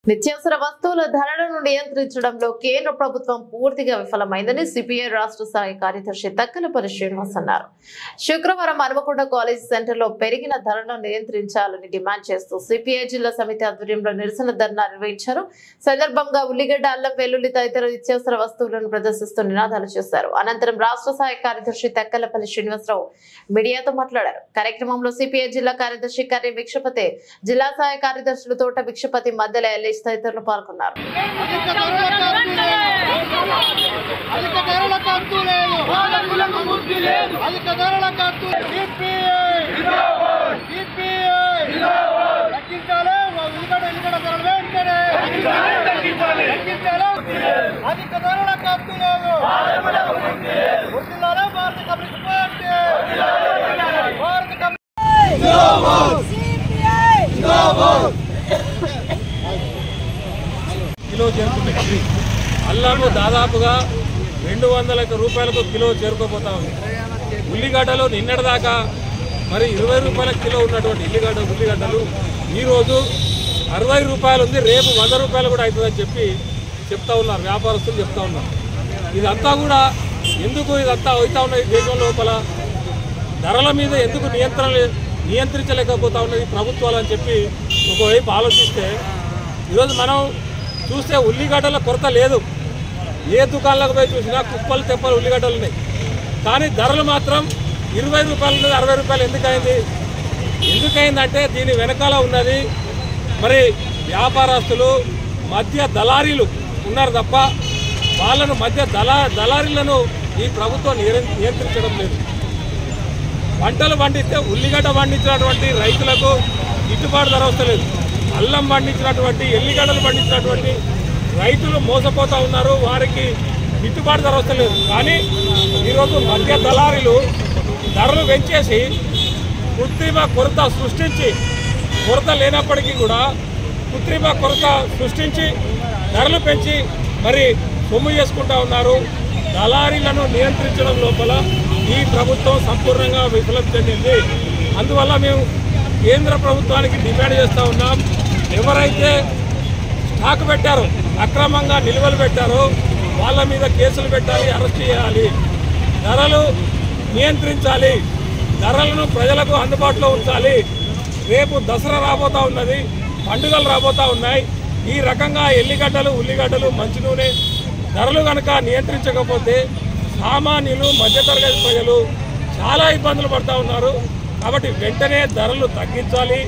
నిత్యావసర వస్తువుల ధరలను నియంత్రించడంలో కేంద్ర ప్రభుత్వం పూర్తిగా విఫలమైందని సిపిఐ రాష్ట్ర స్థాయి కార్యదర్శి తక్కలపల్లి శ్రీనివాస్ అన్నారు. శుక్రవారం హనుమకొండ కాలేజీ సెంటర్లో పెరిగిన ధరలను నియంత్రించాలని డిమాండ్ చేస్తూ సిపిఐ జిల్లా సమితి ఆధ్వర్యంలో నిరసన ధర్నా నిర్వహించారు. సందర్భంగా ఉల్లిగడ్డ, అల్లం, వెల్లుల్లి తదితర నిత్యావసర వస్తువులను ప్రదర్శిస్తూ నినాదాలు చేశారు. అనంతరం రాష్ట్ర స్థాయి కార్యదర్శి తక్కలపల్లి శ్రీనివాసరావు మీడియాతో మాట్లాడారు. కార్యక్రమంలో సిపిఐ జిల్లా కార్యదర్శి కర్రీ భిక్షపతి, జిల్లా స్థాయి కార్యదర్శులు తోట భిక్షపతి, మధ్యల తదితరులు పాల్గొన్నారు. కిలో చేరుకుంటుంది. అల్లం దాదాపుగా 200 రూపాయలకు కిలో చేరుకోపోతా ఉంది. ఉల్లిగడ్డలు నిన్నటిదాకా మరి 20 రూపాయల కిలో ఉన్నటువంటి ఉల్లిగడ్డలు ఈరోజు 60 రూపాయలు ఉంది. రేపు 100 రూపాయలు కూడా అవుతుందని చెప్తా ఉన్నారు, వ్యాపారస్తులు చెప్తా ఉన్నారు. ఇదంతా కూడా ఎందుకు ఇదంతా అవుతా ఉన్నది? దేశం లోపల ధరల మీద ఎందుకు నియంత్రించలేకపోతా ఉన్నది ప్రభుత్వాలు అని చెప్పి ఒకవైపు ఆలోచిస్తే, ఈరోజు మనం చూస్తే ఉల్లిగడ్డల కొరత లేదు. ఏ దుకాణాలకు పోయి చూసినా కుప్పలు తెప్పలు ఉల్లిగడ్డలు ఉన్నాయి. కానీ ధరలు మాత్రం 20 రూపాయలు ఉన్నది 60 రూపాయలు ఎందుకైందంటే దీని వెనకాల ఉన్నది మరి వ్యాపారస్తులు, మధ్య దళారీలు ఉన్నారు తప్ప వాళ్ళను మధ్య దళారీలను ఈ ప్రభుత్వం నియంత్రించడం లేదు. పంటలు పండిస్తే ఉల్లిగడ్డ పండించినటువంటి రైతులకు గిట్టుబాటు ధర వస్తలేదు. అల్లం పండించినటువంటి, ఎల్లిగడ్డలు పండించినటువంటి రైతులు మోసపోతూ ఉన్నారు, వారికి గిట్టుబాటు ధర వస్తలేదు. కానీ ఈరోజు మధ్య దళారీలు ధరలు పెంచేసి కృత్రిమ కొరత సృష్టించి, కొరత లేనప్పటికీ కూడా కృత్రిమ కొరత సృష్టించి ధరలు పెంచి మరి సొమ్ము చేసుకుంటూ ఉన్నారు. దళారీలను నియంత్రించడం లోపల ఈ ప్రభుత్వం సంపూర్ణంగా విఫలం చెందింది. అందువల్ల మేము కేంద్ర ప్రభుత్వానికి డిమాండ్ చేస్తూ ఉన్నాం, ఎవరైతే స్టాక్ పెట్టారో, అక్రమంగా నిల్వలు పెట్టారో వాళ్ళ మీద కేసులు పెట్టాలి, అరెస్ట్ చేయాలి, ధరలు నియంత్రించాలి, ధరలను ప్రజలకు అందుబాటులో ఉంచాలి. రేపు దసరా రాబోతూ ఉన్నది, పండుగలు రాబోతూ ఉన్నాయి. ఈ రకంగా ఎల్లిగడ్డలు, ఉల్లిగడ్డలు, మంచి నూనె ధరలు కనుక నియంత్రించకపోతే సామాన్యులు, మధ్యతరగతి ప్రజలు చాలా ఇబ్బందులు పడుతూ ఉన్నారు. కాబట్టి వెంటనే ధరలు తగ్గించాలి,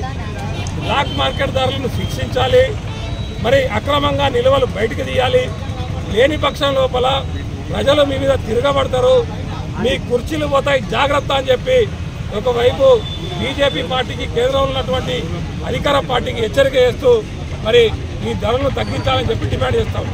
బ్లాక్ మార్కెట్ ధరలను శిక్షించాలి, మరి అక్రమంగా నిల్వలు బయటకు తీయాలి. లేని పక్షం లోపల ప్రజలు మీ మీద తిరగబడతారు, మీ కుర్చీలు పోతాయి, జాగ్రత్త అని చెప్పి ఒకవైపు బీజేపీ పార్టీకి, కేంద్రంలో ఉన్నటువంటి అధికార పార్టీకి హెచ్చరిక చేస్తూ మరి ఈ ధరలను తగ్గించాలని చెప్పి డిమాండ్ చేస్తాం.